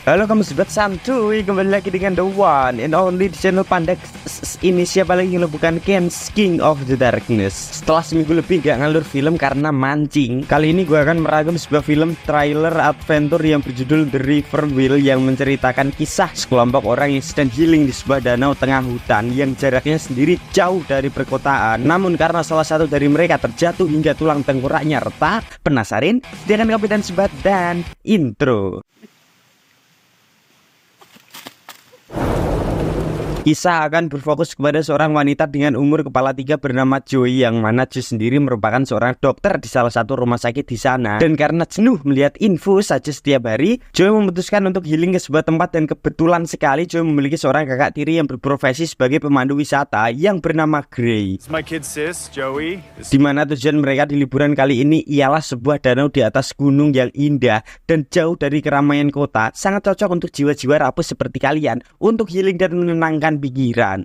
Halo kamu sobat santuy, kembali lagi dengan the one and only di channel Pandak. Ini siapa lagi kalau bukan Ken's King of the Darkness. Setelah seminggu lebih gak ngalur film karena mancing, kali ini gue akan meragam sebuah film trailer adventure yang berjudul The River Wheel, yang menceritakan kisah sekelompok orang yang sedang healing di sebuah danau tengah hutan yang jaraknya sendiri jauh dari perkotaan. Namun karena salah satu dari mereka terjatuh hingga tulang tengkoraknya retak. Penasaran? Sediakan kopi dan sebat dan intro. Kisah akan berfokus kepada seorang wanita dengan umur kepala 3 bernama Joy, yang mana Joy sendiri merupakan seorang dokter di salah satu rumah sakit di sana. Dan karena jenuh melihat info saja setiap hari, Joy memutuskan untuk healing ke sebuah tempat, dan kebetulan sekali Joy memiliki seorang kakak tiri yang berprofesi sebagai pemandu wisata yang bernama Gray. My kid sis, Joey. Dimana tujuan mereka di liburan kali ini ialah sebuah danau di atas gunung yang indah dan jauh dari keramaian kota. Sangat cocok untuk jiwa-jiwa rapuh seperti kalian untuk healing dan menenangkan pikiran.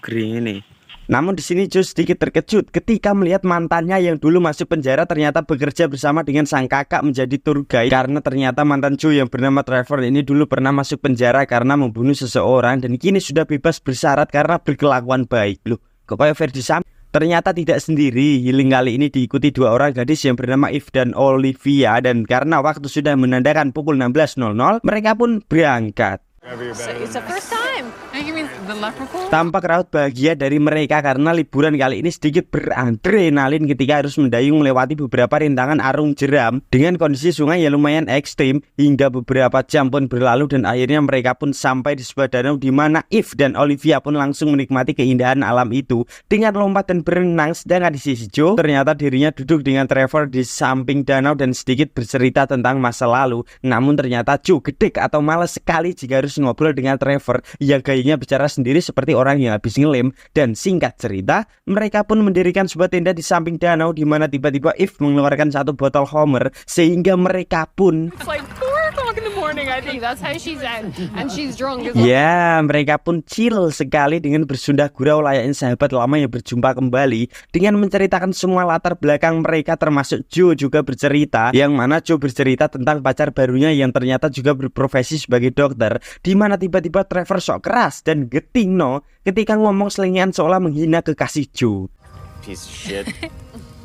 Ini. Namun di sini Joe sedikit terkejut ketika melihat mantannya yang dulu masuk penjara ternyata bekerja bersama dengan sang kakak menjadi tour guide. Karena ternyata mantan Joe yang bernama Trevor ini dulu pernah masuk penjara karena membunuh seseorang, dan kini sudah bebas bersyarat karena berkelakuan baik. Loh, kok kayak Ferdi Sambo? Ternyata tidak sendiri. Healing kali ini diikuti dua orang gadis yang bernama Eve dan Olivia, dan karena waktu sudah menandakan pukul 16.00, mereka pun berangkat. So it's the first time. Tampak raut bahagia dari mereka karena liburan kali ini sedikit beradrenalin ketika harus mendayung melewati beberapa rintangan arung jeram dengan kondisi sungai yang lumayan ekstrim. Hingga beberapa jam pun berlalu dan akhirnya mereka pun sampai di sebuah danau, di mana Eve dan Olivia pun langsung menikmati keindahan alam itu dengan lompat dan berenang. Sedangkan di sisi Joe, ternyata dirinya duduk dengan Trevor di samping danau dan sedikit bercerita tentang masa lalu. Namun ternyata Joe gedek atau malas sekali jika harus ngobrol dengan Trevor yang gayanya bicara sendiri seperti orang yang habis ngelem. Dan singkat cerita, mereka pun mendirikan sebuah tenda di samping danau, di mana tiba-tiba Eve mengeluarkan satu botol Homer sehingga mereka pun ya, mereka pun chill sekali dengan bersunda gurau layaknya sahabat lama yang berjumpa kembali, dengan menceritakan semua latar belakang mereka, termasuk Joe juga bercerita, yang mana Joe bercerita tentang pacar barunya yang ternyata juga berprofesi sebagai dokter, di mana tiba-tiba Trevor sok keras dan geting ketika ngomong selingan seolah menghina kekasih Joe. Piece of shit.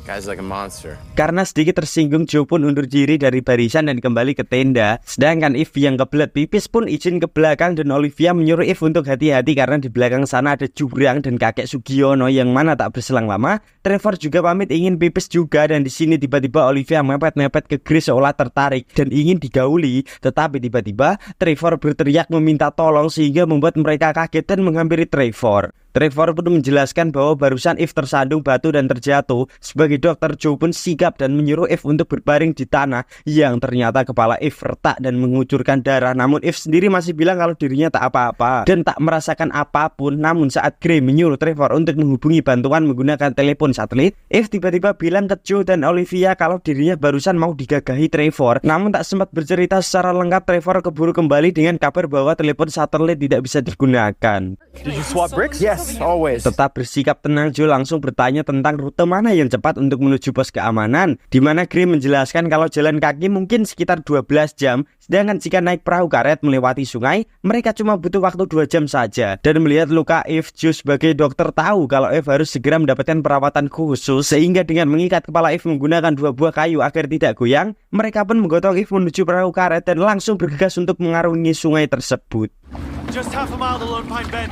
Guy's like a monster. Karena sedikit tersinggung, Joe pun undur diri dari barisan dan kembali ke tenda. Sedangkan Eve yang kebelet pipis pun izin ke belakang, dan Olivia menyuruh Eve untuk hati-hati karena di belakang sana ada jurang dan kakek Sugiono, yang mana tak berselang lama Trevor juga pamit ingin pipis juga. Dan di sini tiba-tiba Olivia mepet-mepet ke Grace seolah tertarik dan ingin digauli. Tetapi tiba-tiba Trevor berteriak meminta tolong sehingga membuat mereka kaget dan menghampiri Trevor. Trevor pun menjelaskan bahwa barusan Eve tersandung batu dan terjatuh. Sebagai dokter, Joe pun sigap dan menyuruh Eve untuk berbaring di tanah, yang ternyata kepala Eve retak dan mengucurkan darah. Namun Eve sendiri masih bilang kalau dirinya tak apa-apa dan tak merasakan apapun. Namun saat Gray menyuruh Trevor untuk menghubungi bantuan menggunakan telepon satelit, Eve tiba-tiba bilang ke Joe dan Olivia kalau dirinya barusan mau digagahi Trevor. Namun tak sempat bercerita secara lengkap, Trevor keburu kembali dengan kabar bahwa telepon satelit tidak bisa digunakan. Did you swap bricks? Yes, always. Tetap bersikap tenang, Joe langsung bertanya tentang rute mana yang cepat untuk menuju pos keamanan, di mana Gray menjelaskan kalau jalan kaki mungkin sekitar 12 jam, sedangkan jika naik perahu karet melewati sungai, mereka cuma butuh waktu 2 jam saja. Dan melihat luka Eve, Joe sebagai dokter tahu kalau Eve harus segera mendapatkan perawatan khusus, sehingga dengan mengikat kepala Eve menggunakan 2 buah kayu agar tidak goyang, mereka pun menggotong Eve menuju perahu karet dan langsung bergegas untuk mengarungi sungai tersebut. Just half a mile to Lone Pine Bend.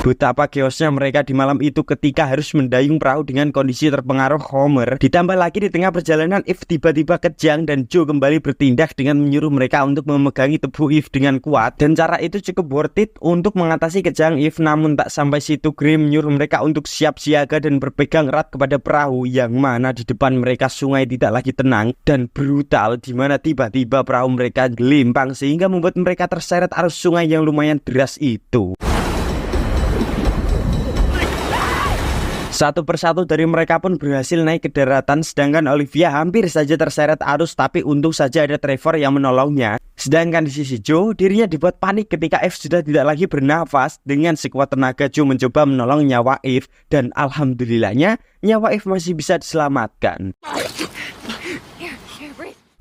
Betapa chaosnya mereka di malam itu ketika harus mendayung perahu dengan kondisi terpengaruh Homer. Ditambah lagi di tengah perjalanan Eve tiba-tiba kejang, dan Joe kembali bertindak dengan menyuruh mereka untuk memegangi tubuh Eve dengan kuat. Dan cara itu cukup worth it untuk mengatasi kejang Eve. Namun tak sampai situ, Gray menyuruh mereka untuk siap siaga dan berpegang erat kepada perahu, yang mana di depan mereka sungai tidak lagi tenang dan brutal, di mana tiba-tiba perahu mereka gelimpang sehingga membuat mereka terseret arus sungai yang lumayan deras itu. Satu persatu dari mereka pun berhasil naik ke daratan, sedangkan Olivia hampir saja terseret arus, tapi untung saja ada Trevor yang menolongnya. Sedangkan di sisi Joe, dirinya dibuat panik ketika Eve sudah tidak lagi bernafas. Dengan sekuat tenaga Joe mencoba menolong nyawa Eve, dan alhamdulillahnya nyawa Eve masih bisa diselamatkan.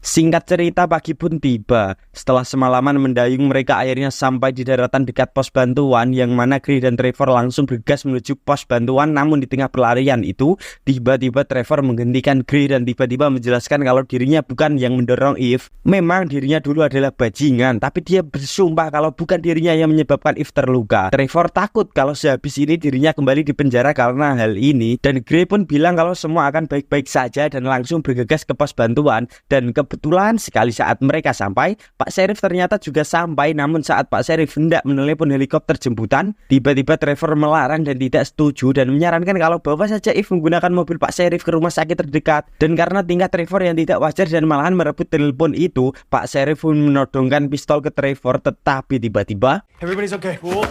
Singkat cerita, pagi pun tiba. Setelah semalaman mendayung, mereka akhirnya sampai di daratan dekat pos bantuan, yang mana Gray dan Trevor langsung bergegas menuju pos bantuan. Namun di tengah pelarian itu, tiba-tiba Trevor menghentikan Gray dan tiba-tiba menjelaskan kalau dirinya bukan yang mendorong Eve. Memang dirinya dulu adalah bajingan, tapi dia bersumpah kalau bukan dirinya yang menyebabkan Eve terluka. Trevor takut kalau sehabis ini dirinya kembali di penjara karena hal ini, dan Gray pun bilang kalau semua akan baik-baik saja dan langsung bergegas ke pos bantuan. Dan kebetulan sekali saat mereka sampai, Pak Sheriff ternyata juga sampai. Namun saat Pak Sheriff hendak menelepon helikopter jemputan, tiba-tiba Trevor melarang dan tidak setuju dan menyarankan kalau bawa saja Eve menggunakan mobil Pak Sheriff ke rumah sakit terdekat. Dan karena tingkah Trevor yang tidak wajar dan malahan merebut telepon itu, Pak Sheriff pun menodongkan pistol ke Trevor. Tetapi tiba-tiba, Everybody's okay. Cool.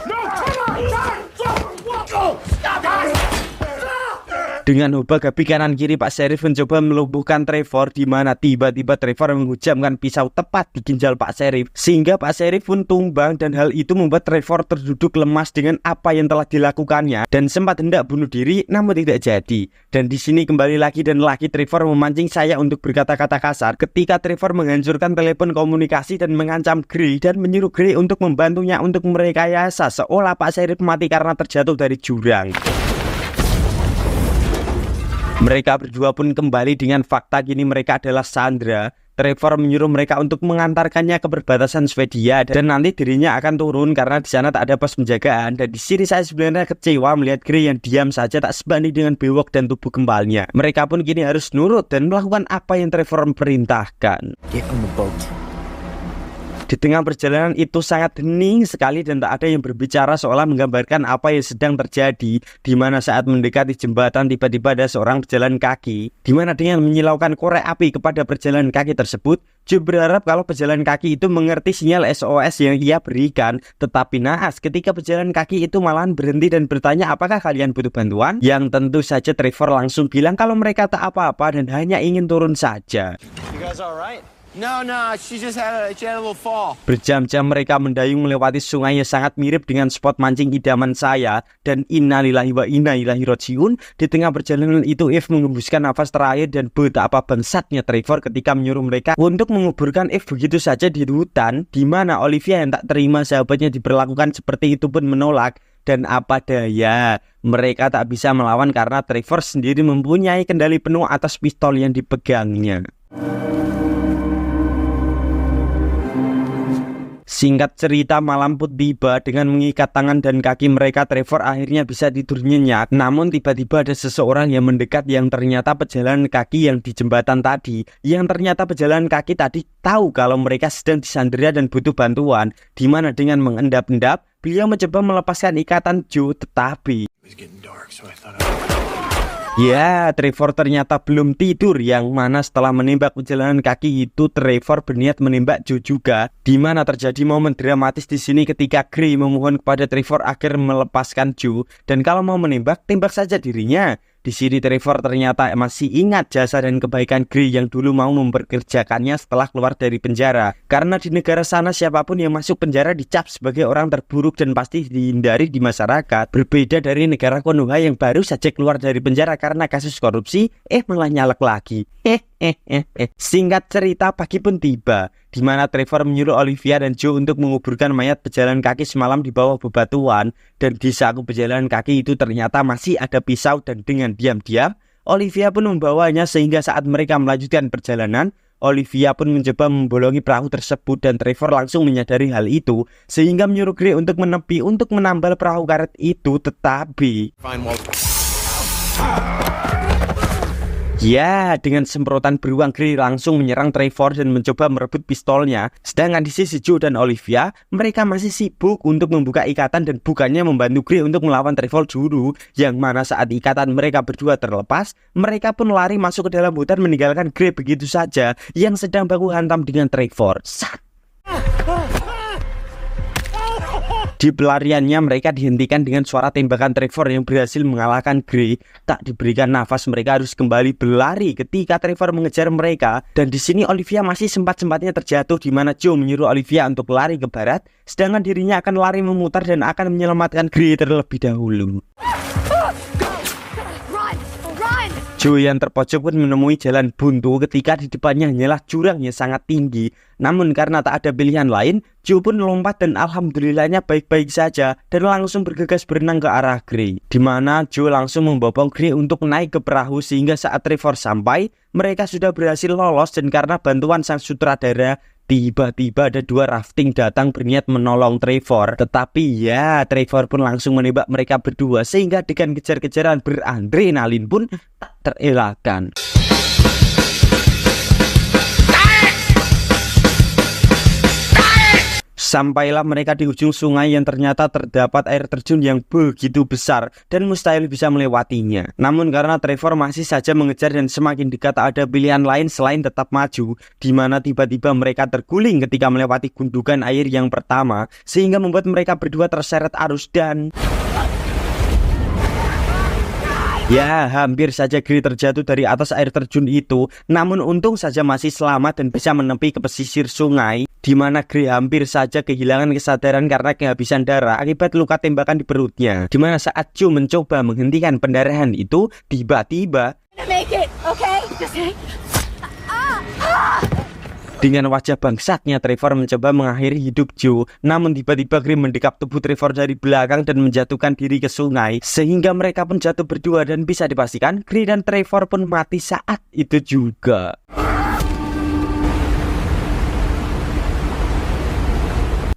dengan ubah gabi kanan kiri, Pak Sheriff mencoba melumpuhkan Trevor, di mana tiba-tiba Trevor menghujamkan pisau tepat di ginjal Pak Sheriff sehingga Pak Sheriff pun tumbang, dan hal itu membuat Trevor terduduk lemas dengan apa yang telah dilakukannya dan sempat hendak bunuh diri namun tidak jadi. Dan di sini kembali lagi dan lagi Trevor memancing saya untuk berkata-kata kasar ketika Trevor menghancurkan telepon komunikasi dan mengancam Gray dan menyuruh Gray untuk membantunya untuk merekayasa seolah Pak Sheriff mati karena terjatuh dari jurang. Mereka berdua pun kembali dengan fakta kini mereka adalah Sandra. Trevor menyuruh mereka untuk mengantarkannya ke perbatasan Swedia dan nanti dirinya akan turun karena di sana tak ada pos penjagaan. Dan di sini saya sebenarnya kecewa melihat Gray yang diam saja tak sebanding dengan bewok dan tubuh kembalnya. Mereka pun kini harus nurut dan melakukan apa yang Trevor perintahkan. Get on the boat. Di tengah perjalanan itu sangat hening sekali dan tak ada yang berbicara seolah menggambarkan apa yang sedang terjadi. Di mana saat mendekati jembatan tiba-tiba ada seorang pejalan kaki, di mana dengan menyilaukan korek api kepada pejalan kaki tersebut, Joe berharap kalau pejalan kaki itu mengerti sinyal SOS yang ia berikan. Tetapi naas ketika pejalan kaki itu malahan berhenti dan bertanya apakah kalian butuh bantuan? Yang tentu saja Trevor langsung bilang kalau mereka tak apa-apa dan hanya ingin turun saja. You guys all right? No, she had a little fall. Berjam-jam mereka mendayung melewati sungai yang sangat mirip dengan spot mancing idaman saya. Dan innalillahi wa inna ilaihi rajiun. Di tengah perjalanan itu Eve mengembuskan nafas terakhir dan betapa bangsatnya Trevor ketika menyuruh mereka untuk menguburkan Eve begitu saja di hutan, di mana Olivia yang tak terima sahabatnya diperlakukan seperti itu pun menolak. Dan apa daya, mereka tak bisa melawan karena Trevor sendiri mempunyai kendali penuh atas pistol yang dipegangnya. Singkat cerita, malam pun tiba. Dengan mengikat tangan dan kaki mereka, Trevor akhirnya bisa tidur nyenyak. Namun tiba-tiba ada seseorang yang mendekat yang ternyata pejalan kaki yang di jembatan tadi. Yang ternyata pejalan kaki tadi tahu kalau mereka sedang disandera dan butuh bantuan. Dimana dengan mengendap-endap, beliau mencoba melepaskan ikatan Joe, tetapi ya, Trevor ternyata belum tidur, yang mana setelah menembak pejalan kaki itu, Trevor berniat menembak Joe juga. Di mana terjadi momen dramatis di sini ketika Gray memohon kepada Trevor agar melepaskan Joe dan kalau mau menembak, tembak saja dirinya. Di sini Trevor ternyata masih ingat jasa dan kebaikan Gray yang dulu mau memperkerjakannya setelah keluar dari penjara. Karena di negara sana siapapun yang masuk penjara dicap sebagai orang terburuk dan pasti dihindari di masyarakat. Berbeda dari negara Konoha yang baru saja keluar dari penjara karena kasus korupsi, malah nyalek lagi. Singkat cerita, pagi pun tiba, di mana Trevor menyuruh Olivia dan Joe untuk menguburkan mayat pejalan kaki semalam di bawah bebatuan. Dan di saku pejalan kaki itu ternyata masih ada pisau dan dengan diam-diam Olivia pun membawanya sehingga saat mereka melanjutkan perjalanan, Olivia pun mencoba membolongi perahu tersebut dan Trevor langsung menyadari hal itu sehingga menyuruh Gray untuk menepi untuk menambal perahu karet itu. Tetapi ya, dengan semprotan beruang Gray langsung menyerang Trevor dan mencoba merebut pistolnya. Sedangkan di sisi Joe dan Olivia, mereka masih sibuk untuk membuka ikatan dan bukannya membantu Gray untuk melawan Trevor dulu. Yang mana saat ikatan mereka berdua terlepas, mereka pun lari masuk ke dalam hutan meninggalkan Gray begitu saja yang sedang baku hantam dengan Trevor. Di pelariannya mereka dihentikan dengan suara tembakan Trevor yang berhasil mengalahkan Gray. Tak diberikan nafas, mereka harus kembali berlari ketika Trevor mengejar mereka. Dan di sini Olivia masih sempat-sempatnya terjatuh, di mana Joe menyuruh Olivia untuk lari ke barat, sedangkan dirinya akan lari memutar dan akan menyelamatkan Gray terlebih dahulu. Run! Run! Joe yang terpojok pun menemui jalan buntu ketika di depannya hanyalah jurang yang sangat tinggi. Namun karena tak ada pilihan lain, Joe pun lompat dan alhamdulillahnya baik-baik saja dan langsung bergegas berenang ke arah Gray. Di mana Joe langsung membopong Gray untuk naik ke perahu sehingga saat Trevor sampai, mereka sudah berhasil lolos dan karena bantuan sang sutradara, tiba-tiba ada 2 rafting datang berniat menolong Trevor. Tetapi ya, Trevor pun langsung menembak mereka berdua sehingga dengan kejar-kejaran beradrenalin pun tak terelakkan. Sampailah mereka di ujung sungai yang ternyata terdapat air terjun yang begitu besar dan mustahil bisa melewatinya. Namun karena Trevor masih saja mengejar dan semakin dekat tak ada pilihan lain selain tetap maju, di mana tiba-tiba mereka terguling ketika melewati gundukan air yang pertama, sehingga membuat mereka berdua terseret arus dan ya, hampir saja Gray terjatuh dari atas air terjun itu. Namun untung saja masih selamat dan bisa menepi ke pesisir sungai, di mana Gray hampir saja kehilangan kesadaran karena kehabisan darah akibat luka tembakan di perutnya. Di mana saat Joe mencoba menghentikan pendarahan itu, tiba-tiba dengan wajah bangsatnya Trevor mencoba mengakhiri hidup Joe. Namun tiba-tiba Gray mendekap tubuh Trevor dari belakang dan menjatuhkan diri ke sungai, sehingga mereka pun jatuh berdua dan bisa dipastikan Gray dan Trevor pun mati saat itu juga.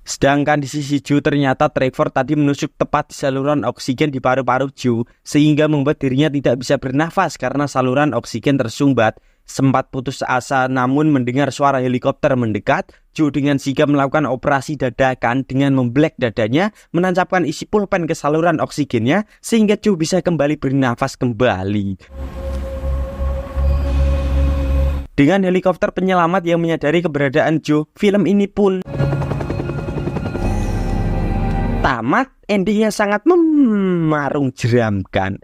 Sedangkan di sisi Joe ternyata Trevor tadi menusuk tepat di saluran oksigen di paru-paru Joe, sehingga membuat dirinya tidak bisa bernafas karena saluran oksigen tersumbat. Sempat putus asa namun mendengar suara helikopter mendekat, Joe dengan sigap melakukan operasi dadakan dengan memblek dadanya, menancapkan isi pulpen ke saluran oksigennya sehingga Joe bisa kembali bernafas kembali. Dengan helikopter penyelamat yang menyadari keberadaan Joe, film ini pun tamat. Endingnya sangat memarung jeramkan.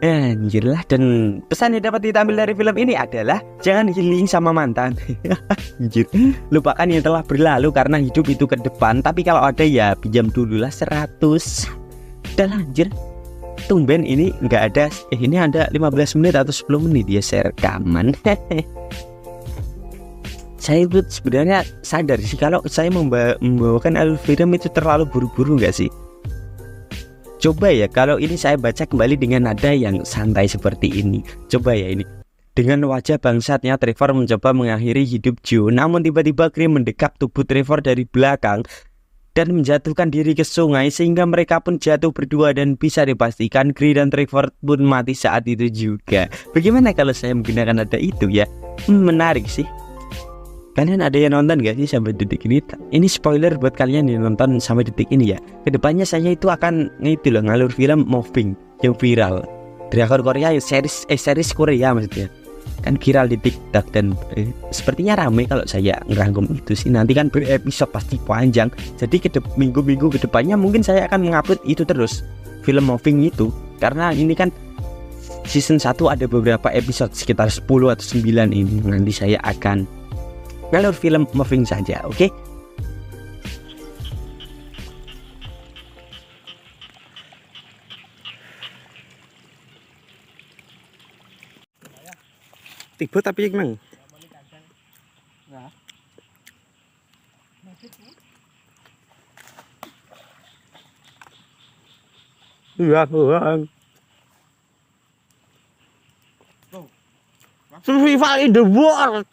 Anjir lah, dan pesan yang dapat diambil dari film ini adalah jangan healing sama mantan. Anjir, lupakan yang telah berlalu karena hidup itu ke depan. Tapi kalau ada ya pinjam dululah 100. Udah lah anjir, tumben ini nggak ada. Ini ada 15 menit atau 10 menit ya saya rekaman. Saya itu sebenarnya sadar sih kalau saya membawakan alur film itu terlalu buru-buru nggak sih? Coba ya kalau ini saya baca kembali dengan nada yang santai seperti ini. Coba ya ini. Dengan wajah bangsatnya Trevor mencoba mengakhiri hidup Joe. Namun tiba-tiba Gray mendekap tubuh Trevor dari belakang dan menjatuhkan diri ke sungai, sehingga mereka pun jatuh berdua dan bisa dipastikan Gray dan Trevor pun mati saat itu juga. Bagaimana kalau saya menggunakan nada itu ya? Menarik sih. Kalian ada yang nonton gak sih sampai detik ini? Ini spoiler buat kalian yang nonton sampai detik ini ya. Kedepannya saya itu akan ngalur film Moving yang viral. Drakor Korea, series Korea maksudnya. Kan viral di TikTok dan sepertinya ramai kalau saya ngerangkum itu sih. Nanti kan berepisode pasti panjang. Jadi minggu-minggu kedepannya mungkin saya akan mengupload itu terus, film Moving itu. Karena ini kan season 1 ada beberapa episode sekitar 10 atau 9 ini. Nanti saya akan ngalur film Moving saja, oke? Tiba tapi emang. Iya, Bang. Survival in the world.